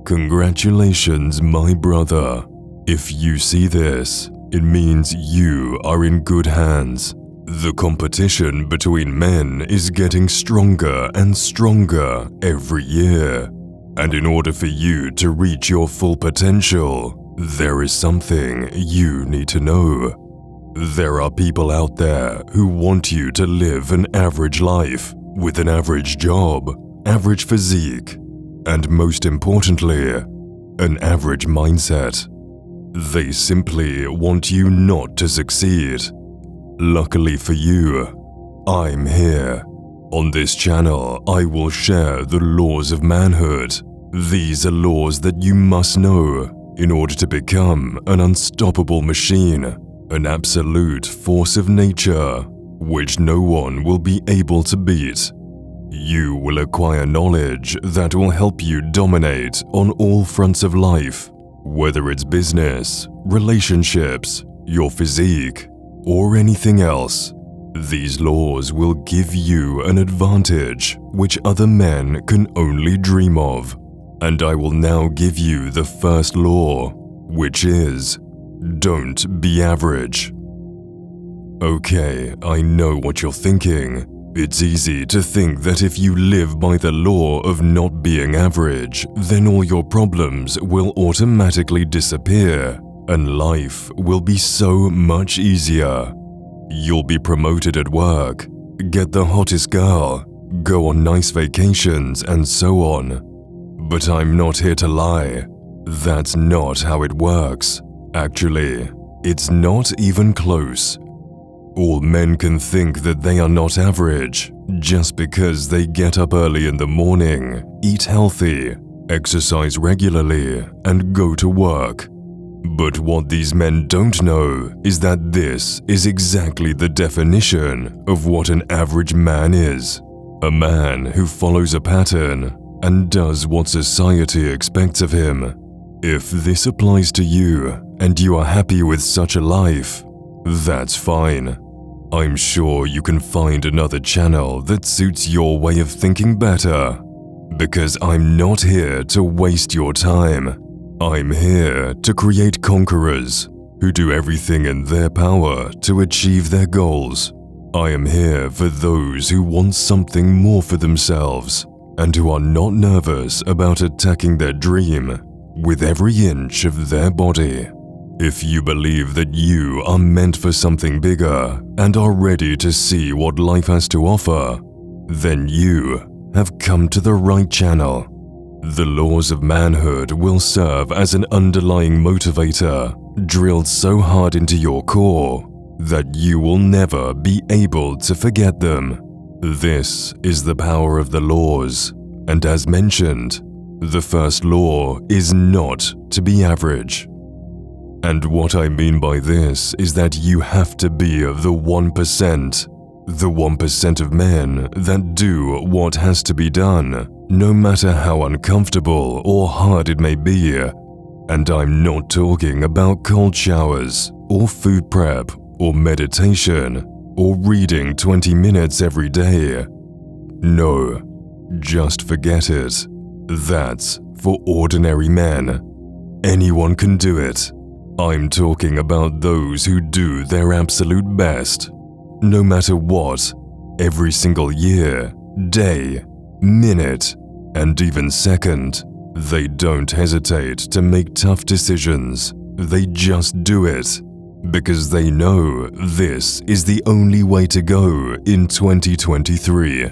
Congratulations, my brother. If you see this, it means you are in good hands. The competition between men is getting stronger and stronger every year. And in order for you to reach your full potential, there is something you need to know. There are people out there who want you to live an average life with an average job, average physique, and most importantly, an average mindset. They simply want you not to succeed. Luckily for you, I'm here. On this channel, I will share the laws of manhood. These are laws that you must know in order to become an unstoppable machine, an absolute force of nature, which no one will be able to beat. You will acquire knowledge that will help you dominate on all fronts of life, whether it's business, relationships, your physique, or anything else. These laws will give you an advantage which other men can only dream of. And I will now give you the first law, which is, don't be average. Okay, I know what you're thinking. It's easy to think that if you live by the law of not being average, then all your problems will automatically disappear, and life will be so much easier. You'll be promoted at work, get the hottest girl, go on nice vacations, and so on. But I'm not here to lie. That's not how it works. Actually, it's not even close. All men can think that they are not average just because they get up early in the morning, eat healthy, exercise regularly, and go to work. But what these men don't know is that this is exactly the definition of what an average man is. A man who follows a pattern and does what society expects of him. If this applies to you and you are happy with such a life, that's fine. I'm sure you can find another channel that suits your way of thinking better, because I'm not here to waste your time. I'm here to create conquerors who do everything in their power to achieve their goals. I am here for those who want something more for themselves and who are not nervous about attacking their dream with every inch of their body. If you believe that you are meant for something bigger and are ready to see what life has to offer, then you have come to the right channel. The laws of manhood will serve as an underlying motivator, drilled so hard into your core that you will never be able to forget them. This is the power of the laws, and as mentioned, the first law is not to be average. And what I mean by this is that you have to be of the 1%, the 1% of men that do what has to be done, no matter how uncomfortable or hard it may be. And I'm not talking about cold showers, or food prep, or meditation, or reading 20 minutes every day. No, just forget it. That's for ordinary men. Anyone can do it. I'm talking about those who do their absolute best, no matter what, every single year, day, minute, and even second. They don't hesitate to make tough decisions. They just do it because they know this is the only way to go in 2023.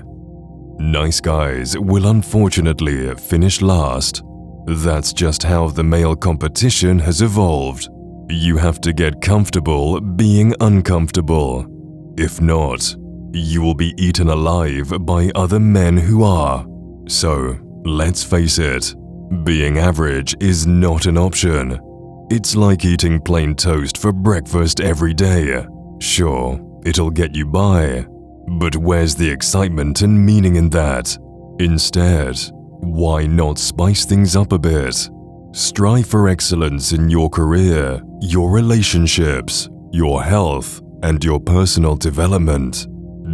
Nice guys will unfortunately finish last. That's just how the male competition has evolved. You have to get comfortable being uncomfortable. If not, you will be eaten alive by other men who are. So, let's face it, being average is not an option. It's like eating plain toast for breakfast every day. Sure, it'll get you by, but where's the excitement and meaning in that? Instead, why not spice things up a bit? Strive for excellence in your career, your relationships, your health, and your personal development.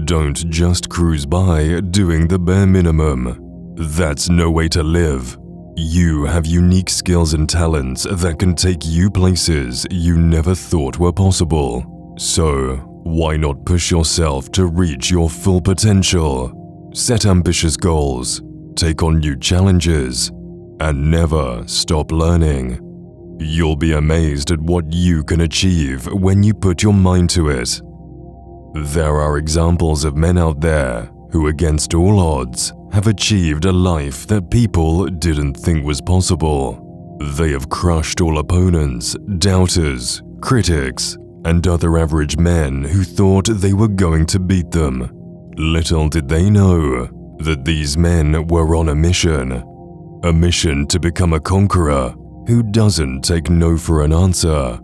Don't just cruise by doing the bare minimum. That's no way to live. You have unique skills and talents that can take you places you never thought were possible. So, why not push yourself to reach your full potential? Set ambitious goals, take on new challenges, and never stop learning. You'll be amazed at what you can achieve when you put your mind to it. There are examples of men out there who, against all odds, have achieved a life that people didn't think was possible. They have crushed all opponents, doubters, critics, and other average men who thought they were going to beat them. Little did they know that these men were on a mission to become a conqueror who doesn't take no for an answer.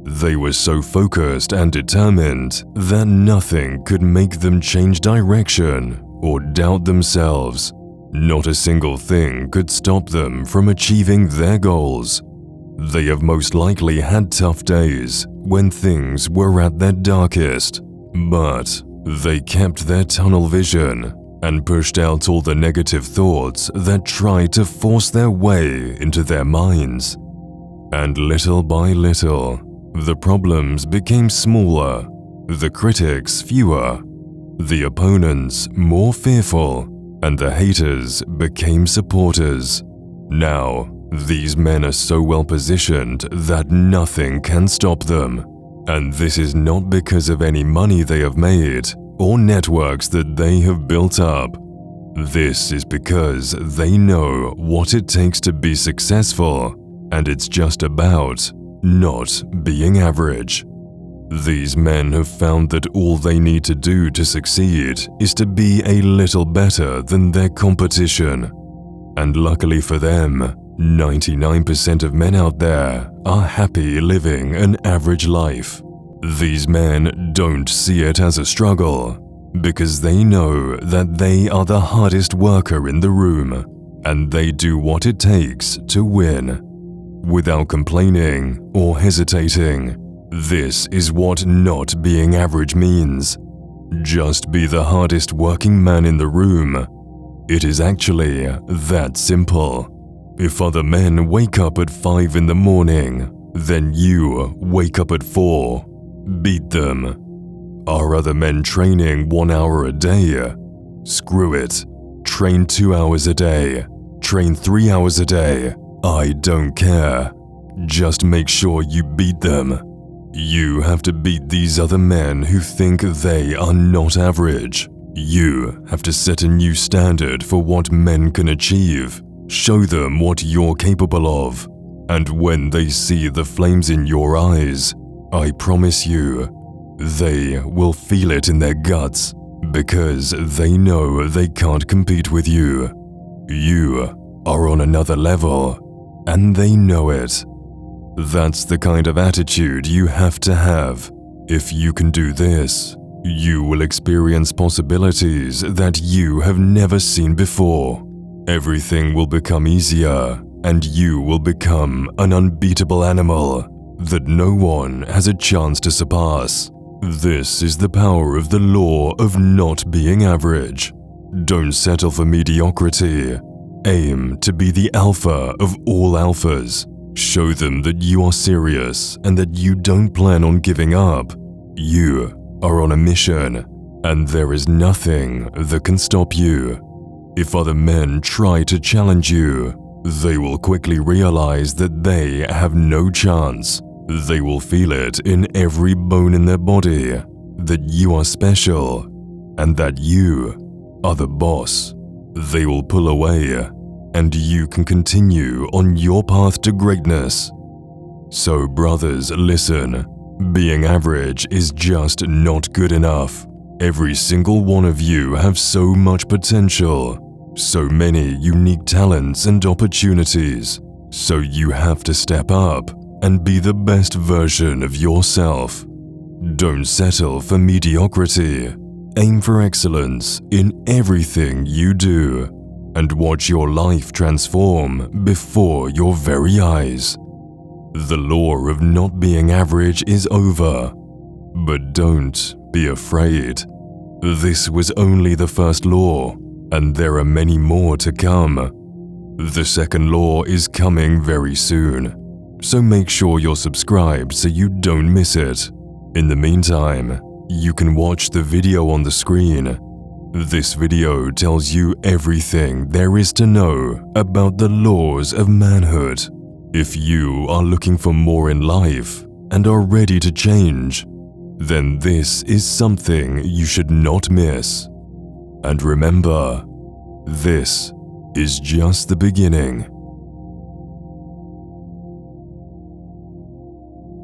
They were so focused and determined that nothing could make them change direction or doubt themselves. Not a single thing could stop them from achieving their goals. They have most likely had tough days when things were at their darkest, but they kept their tunnel vision and pushed out all the negative thoughts that tried to force their way into their minds. And little by little, the problems became smaller, the critics fewer, the opponents more fearful, and the haters became supporters. Now, these men are so well positioned that nothing can stop them. And this is not because of any money they have made or networks that they have built up. This is because they know what it takes to be successful, and it's just about not being average. These men have found that all they need to do to succeed is to be a little better than their competition. And luckily for them, 99% of men out there are happy living an average life. These men don't see it as a struggle because they know that they are the hardest worker in the room and they do what it takes to win. Without complaining or hesitating, this is what not being average means. Just be the hardest working man in the room. It is actually that simple. If other men wake up at 5 in the morning, then you wake up at 4. Beat them. Are other men training 1 hour a day? Screw it. Train 2 hours a day. Train 3 hours a day. I don't care. Just make sure you beat them. You have to beat these other men who think they are not average. You have to set a new standard for what men can achieve. Show them what you're capable of. And when they see the flames in your eyes, I promise you, they will feel it in their guts because they know they can't compete with you. You are on another level, and they know it. That's the kind of attitude you have to have. If you can do this, you will experience possibilities that you have never seen before. Everything will become easier, and you will become an unbeatable animal that no one has a chance to surpass. This is the power of the law of not being average. Don't settle for mediocrity. Aim to be the alpha of all alphas. Show them that you are serious and that you don't plan on giving up. You are on a mission, and there is nothing that can stop you. If other men try to challenge you, they will quickly realize that they have no chance. They will feel it in every bone in their body that you are special and that you are the boss. They will pull away, and you can continue on your path to greatness. So brothers, listen. Being average is just not good enough. Every single one of you have so much potential, so many unique talents and opportunities. So you have to step up and be the best version of yourself. Don't settle for mediocrity. Aim for excellence in everything you do, and watch your life transform before your very eyes. The law of not being average is over, but don't be afraid. This was only the first law, and there are many more to come. The second law is coming very soon, so make sure you're subscribed so you don't miss it. In the meantime, you can watch the video on the screen. This video tells you everything there is to know about the laws of manhood. If you are looking for more in life and are ready to change, then this is something you should not miss. And remember, this is just the beginning.